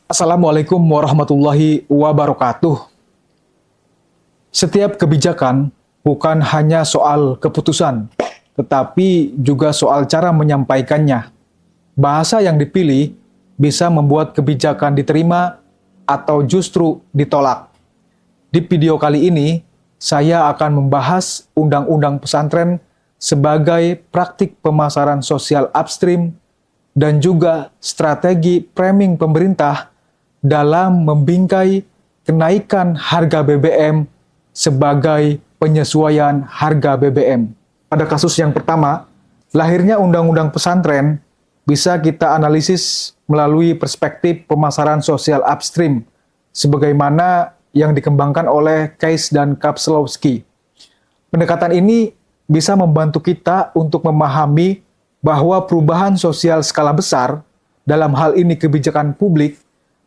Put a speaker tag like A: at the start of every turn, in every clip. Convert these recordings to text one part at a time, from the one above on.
A: Assalamualaikum warahmatullahi wabarakatuh. Setiap kebijakan bukan hanya soal keputusan, tetapi juga soal cara menyampaikannya. Bahasa yang dipilih bisa membuat kebijakan diterima atau justru ditolak. Di video kali ini, saya akan membahas Undang-Undang Pesantren sebagai praktik pemasaran sosial upstream dan juga strategi framing pemerintah dalam membingkai kenaikan harga BBM sebagai penyesuaian harga BBM. Pada kasus yang pertama, lahirnya Undang-Undang Pesantren bisa kita analisis melalui perspektif pemasaran sosial upstream, sebagaimana yang dikembangkan oleh Case dan Kapslowski. Pendekatan ini bisa membantu kita untuk memahami bahwa perubahan sosial skala besar, dalam hal ini kebijakan publik,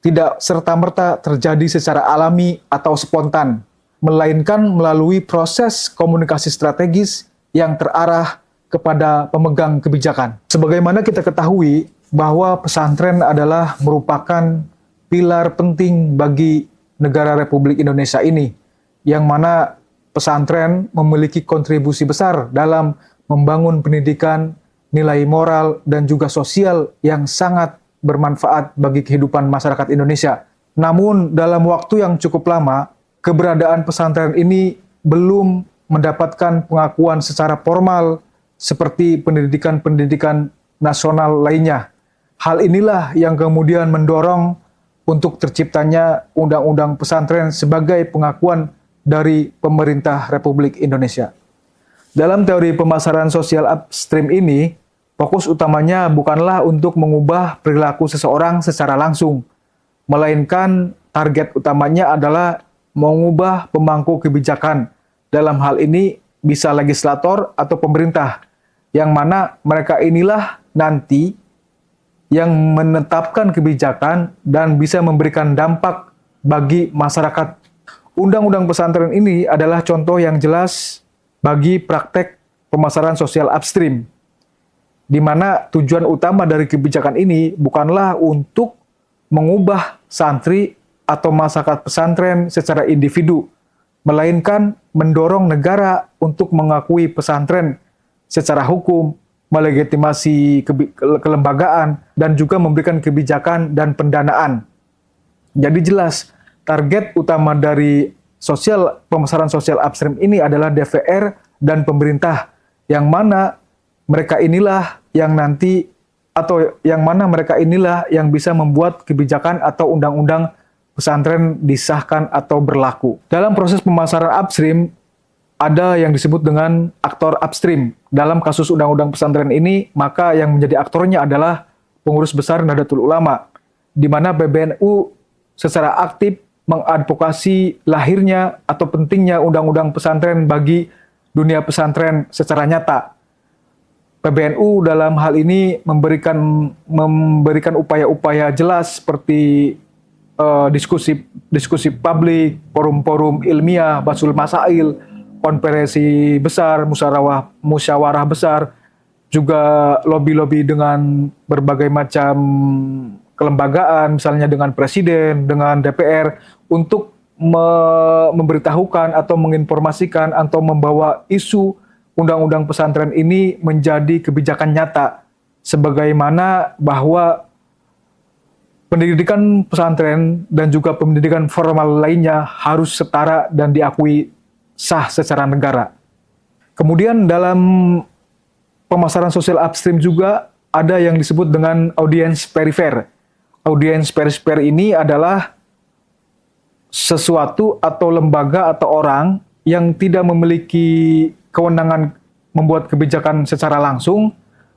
A: tidak serta-merta terjadi secara alami atau spontan, melainkan melalui proses komunikasi strategis yang terarah kepada pemegang kebijakan. Sebagaimana kita ketahui bahwa pesantren adalah merupakan pilar penting bagi negara Republik Indonesia ini, yang mana pesantren memiliki kontribusi besar dalam membangun pendidikan, nilai moral, dan juga sosial yang sangat bermanfaat bagi kehidupan masyarakat Indonesia. Namun, dalam waktu yang cukup lama, keberadaan pesantren ini belum mendapatkan pengakuan secara formal seperti pendidikan-pendidikan nasional lainnya. Hal inilah yang kemudian mendorong untuk terciptanya Undang-Undang Pesantren sebagai pengakuan dari pemerintah Republik Indonesia. Dalam teori pemasaran sosial upstream ini, fokus utamanya bukanlah untuk mengubah perilaku seseorang secara langsung, melainkan target utamanya adalah mengubah pemangku kebijakan. Dalam hal ini bisa legislator atau pemerintah, yang mana mereka inilah nanti yang menetapkan kebijakan dan bisa memberikan dampak bagi masyarakat. Undang-Undang Pesantren ini adalah contoh yang jelas bagi praktek pemasaran sosial upstream, di mana tujuan utama dari kebijakan ini bukanlah untuk mengubah santri atau masyarakat pesantren secara individu, melainkan mendorong negara untuk mengakui pesantren secara hukum, melegitimasi kelembagaan, dan juga memberikan kebijakan dan pendanaan. Jadi jelas, target utama dari pemasaran sosial upstream ini adalah DPR dan pemerintah, yang mana mereka inilah yang nanti mereka inilah yang bisa membuat kebijakan atau undang-undang pesantren disahkan atau berlaku. Dalam proses pemasaran upstream, ada yang disebut dengan aktor upstream. Dalam kasus undang-undang pesantren ini, maka yang menjadi aktornya adalah pengurus besar Nahdlatul Ulama, di mana PBNU secara aktif mengadvokasi lahirnya atau pentingnya undang-undang pesantren bagi dunia pesantren secara nyata. PBNU dalam hal ini memberikan upaya-upaya jelas seperti diskusi publik, forum-forum ilmiah, basul masail, konferensi besar, musyawarah besar, juga lobby-lobby dengan berbagai macam kelembagaan, misalnya dengan presiden, dengan DPR, untuk memberitahukan atau menginformasikan atau membawa isu undang-undang pesantren ini menjadi kebijakan nyata, sebagaimana bahwa pendidikan pesantren dan juga pendidikan formal lainnya harus setara dan diakui sah secara negara. Kemudian dalam pemasaran sosial upstream juga ada yang disebut dengan audiens perifer. Audiens perifer ini adalah sesuatu atau lembaga atau orang yang tidak memiliki kewenangan membuat kebijakan secara langsung,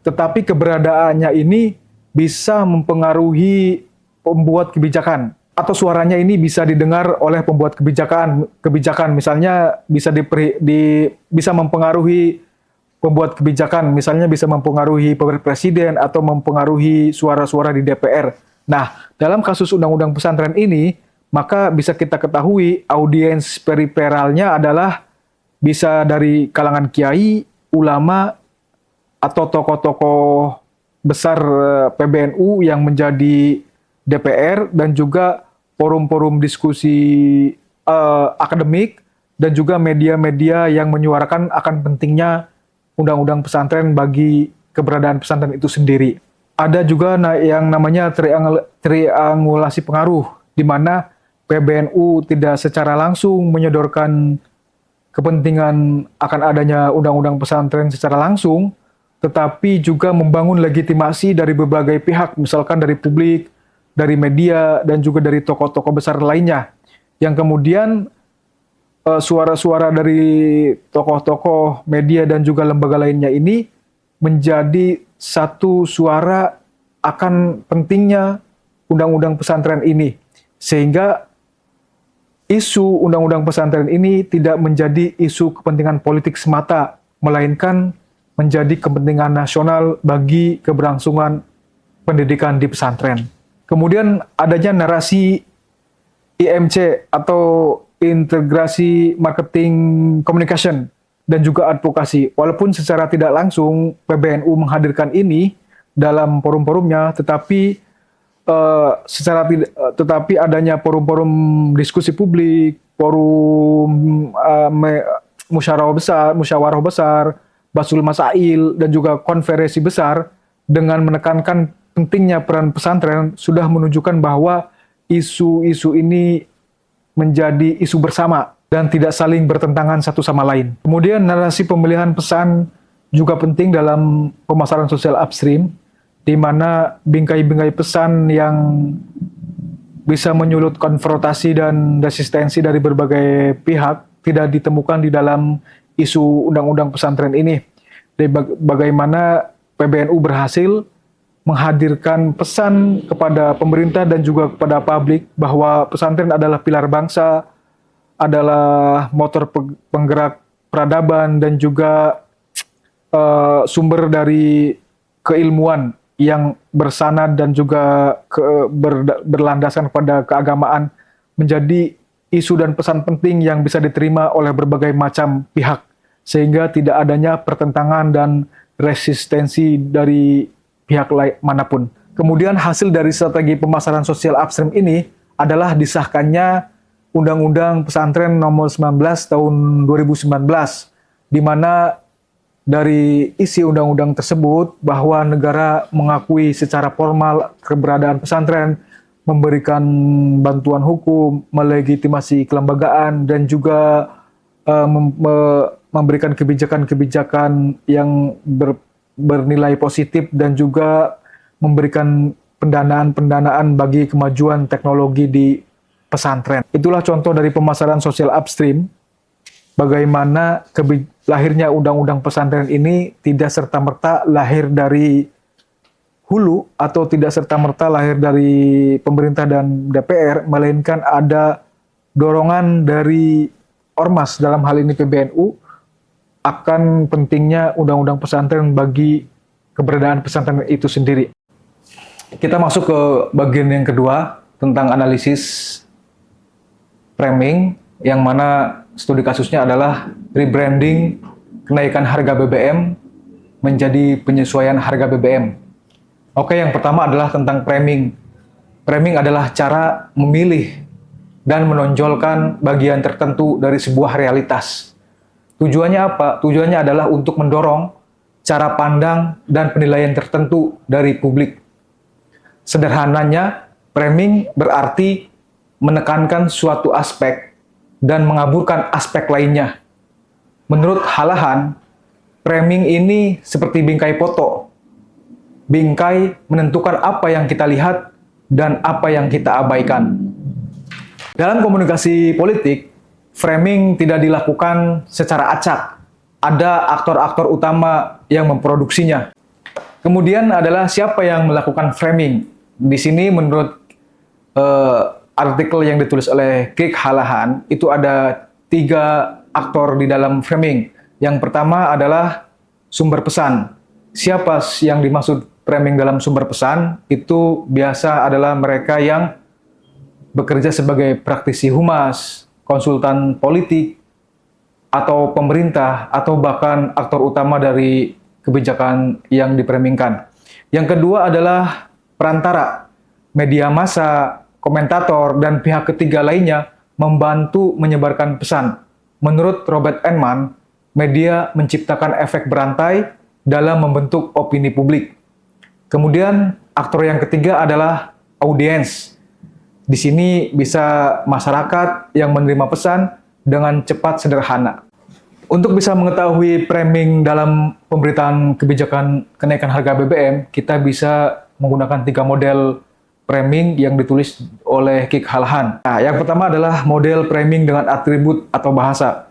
A: tetapi keberadaannya ini bisa mempengaruhi pembuat kebijakan, atau suaranya ini bisa didengar oleh pembuat kebijakan misalnya bisa mempengaruhi pembuat kebijakan, misalnya bisa mempengaruhi presiden atau mempengaruhi suara-suara di DPR. Nah, dalam kasus undang-undang pesantren ini, maka bisa kita ketahui audiens periferalnya adalah bisa dari kalangan kiai, ulama, atau tokoh-tokoh besar PBNU yang menjadi DPR dan juga forum-forum diskusi akademik dan juga media-media yang menyuarakan akan pentingnya undang-undang pesantren bagi keberadaan pesantren itu sendiri. Ada juga yang namanya triangulasi pengaruh, di mana PBNU tidak secara langsung menyodorkan kepentingan akan adanya undang-undang pesantren secara langsung, tetapi juga membangun legitimasi dari berbagai pihak, misalkan dari publik, dari media, dan juga dari tokoh-tokoh besar lainnya, yang kemudian suara-suara dari tokoh-tokoh media dan juga lembaga lainnya ini menjadi satu suara akan pentingnya undang-undang pesantren ini, sehingga isu undang-undang pesantren ini tidak menjadi isu kepentingan politik semata, melainkan menjadi kepentingan nasional bagi keberlangsungan pendidikan di pesantren. Kemudian adanya narasi IMC atau integrasi marketing communication dan juga advokasi. Walaupun secara tidak langsung PBNU menghadirkan ini dalam forum-forumnya, tetapi tetapi adanya forum-forum diskusi publik, forum musyawarah besar, basul masail, dan juga konferensi besar dengan menekankan pentingnya peran pesantren sudah menunjukkan bahwa isu-isu ini menjadi isu bersama dan tidak saling bertentangan satu sama lain. Kemudian narasi pemilihan pesan juga penting dalam pemasaran sosial upstream, di mana bingkai-bingkai pesan yang bisa menyulut konfrontasi dan resistensi dari berbagai pihak tidak ditemukan di dalam isu undang-undang pesantren ini. Bagaimana PBNU berhasil menghadirkan pesan kepada pemerintah dan juga kepada publik bahwa pesantren adalah pilar bangsa, adalah motor penggerak peradaban, dan juga sumber dari keilmuan yang bersanad dan juga berlandaskan pada keagamaan, menjadi isu dan pesan penting yang bisa diterima oleh berbagai macam pihak, sehingga tidak adanya pertentangan dan resistensi dari pihak lain manapun. Kemudian hasil dari strategi pemasaran sosial upstream ini adalah disahkannya Undang-Undang Pesantren Nomor 19 Tahun 2019, di mana dari isi undang-undang tersebut bahwa negara mengakui secara formal keberadaan pesantren, memberikan bantuan hukum, melegitimasi kelembagaan, dan juga memberikan kebijakan-kebijakan yang bernilai positif dan juga memberikan pendanaan-pendanaan bagi kemajuan teknologi di pesantren. Itulah contoh dari pemasaran sosial upstream, bagaimana lahirnya undang-undang pesantren ini tidak serta-merta lahir dari hulu atau tidak serta-merta lahir dari pemerintah dan DPR, melainkan ada dorongan dari ormas, dalam hal ini PBNU, akan pentingnya undang-undang pesantren bagi keberadaan pesantren itu sendiri. Kita masuk ke bagian yang kedua tentang analisis framing, yang mana studi kasusnya adalah rebranding kenaikan harga BBM menjadi penyesuaian harga BBM. Oke, yang pertama adalah tentang framing. Framing adalah cara memilih dan menonjolkan bagian tertentu dari sebuah realitas. Tujuannya apa? Tujuannya adalah untuk mendorong cara pandang dan penilaian tertentu dari publik. Sederhananya, framing berarti menekankan suatu aspek dan mengaburkan aspek lainnya. Menurut Halahan, framing ini seperti bingkai foto. Bingkai menentukan apa yang kita lihat dan apa yang kita abaikan. Dalam komunikasi politik, framing tidak dilakukan secara acak. Ada aktor-aktor utama yang memproduksinya. Kemudian adalah siapa yang melakukan framing. Di sini menurut artikel yang ditulis oleh Kirk Halahan, itu ada 3 aktor di dalam framing. Yang pertama adalah sumber pesan. Siapa yang dimaksud framing dalam sumber pesan? Itu biasa adalah mereka yang bekerja sebagai praktisi humas, konsultan politik, atau pemerintah, atau bahkan aktor utama dari kebijakan yang diframingkan. Yang kedua adalah perantara. media massa, komentator, dan pihak ketiga lainnya membantu menyebarkan pesan. Menurut Robert Enman, media menciptakan efek berantai dalam membentuk opini publik. Kemudian, aktor yang ketiga adalah audiens. Di sini bisa masyarakat yang menerima pesan dengan cepat sederhana. Untuk bisa mengetahui framing dalam pemberitaan kebijakan kenaikan harga BBM, kita bisa menggunakan 3 model framing yang ditulis oleh Kik Halhan. Nah, yang pertama adalah model framing dengan atribut atau bahasa.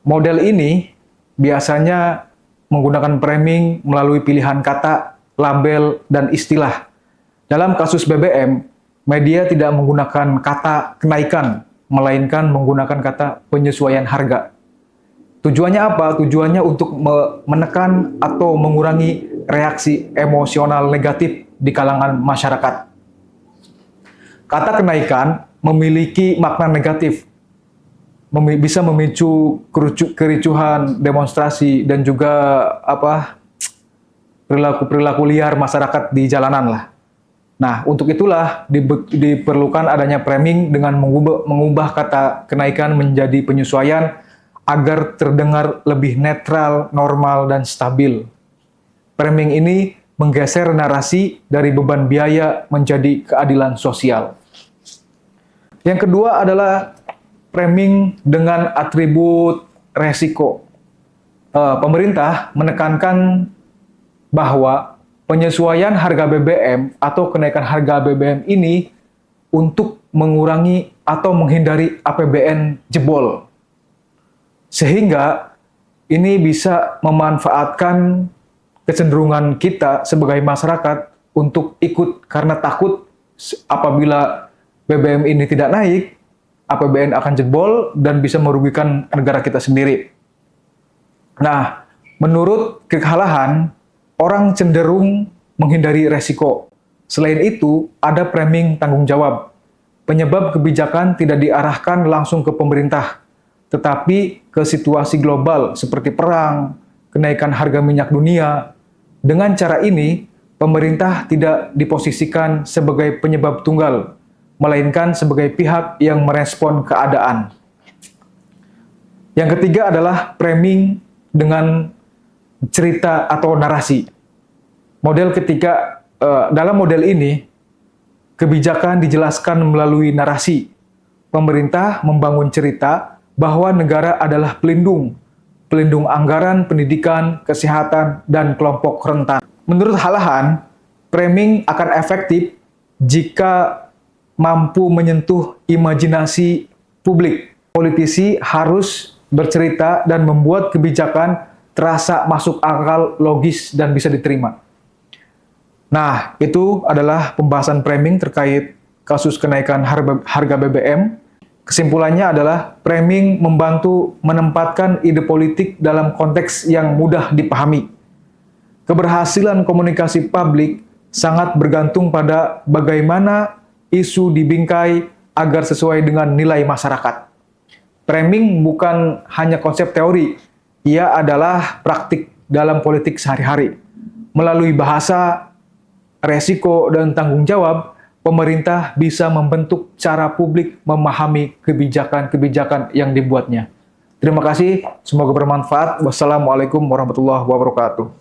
A: Model ini biasanya menggunakan framing melalui pilihan kata, label, dan istilah. Dalam kasus BBM, media tidak menggunakan kata kenaikan, melainkan menggunakan kata penyesuaian harga. Tujuannya apa? Tujuannya untuk menekan atau mengurangi reaksi emosional negatif di kalangan masyarakat. Kata kenaikan memiliki makna negatif, bisa memicu kericuhan, demonstrasi, dan juga perilaku-perilaku liar masyarakat di jalanan lah. Nah, untuk itulah diperlukan adanya framing dengan mengubah kata kenaikan menjadi penyesuaian agar terdengar lebih netral, normal, dan stabil. Framing ini menggeser narasi dari beban biaya menjadi keadilan sosial. Yang kedua adalah framing dengan atribut resiko. Pemerintah menekankan bahwa penyesuaian harga BBM atau kenaikan harga BBM ini untuk mengurangi atau menghindari APBN jebol. Sehingga ini bisa memanfaatkan kecenderungan kita sebagai masyarakat untuk ikut karena takut apabila BBM ini tidak naik, APBN akan jebol dan bisa merugikan negara kita sendiri. Nah, menurut Kik Halhan, orang cenderung menghindari resiko. Selain itu, ada framing tanggung jawab. Penyebab kebijakan tidak diarahkan langsung ke pemerintah, tetapi ke situasi global seperti perang, kenaikan harga minyak dunia. Dengan cara ini, pemerintah tidak diposisikan sebagai penyebab tunggal, melainkan sebagai pihak yang merespon keadaan. Yang ketiga adalah framing dengan cerita atau narasi. Model ketiga, dalam model ini, kebijakan dijelaskan melalui narasi. Pemerintah membangun cerita bahwa negara adalah pelindung anggaran, pendidikan, kesehatan, dan kelompok rentan. Menurut Halhan, framing akan efektif jika mampu menyentuh imajinasi publik. Politisi harus bercerita dan membuat kebijakan terasa masuk akal, logis, dan bisa diterima. Nah, itu adalah pembahasan framing terkait kasus kenaikan harga BBM. Kesimpulannya adalah framing membantu menempatkan ide politik dalam konteks yang mudah dipahami. Keberhasilan komunikasi publik sangat bergantung pada bagaimana isu dibingkai agar sesuai dengan nilai masyarakat. Framing bukan hanya konsep teori, ia adalah praktik dalam politik sehari-hari. Melalui bahasa, resiko, dan tanggung jawab, pemerintah bisa membentuk cara publik memahami kebijakan-kebijakan yang dibuatnya. Terima kasih, semoga bermanfaat. Wassalamualaikum warahmatullahi wabarakatuh.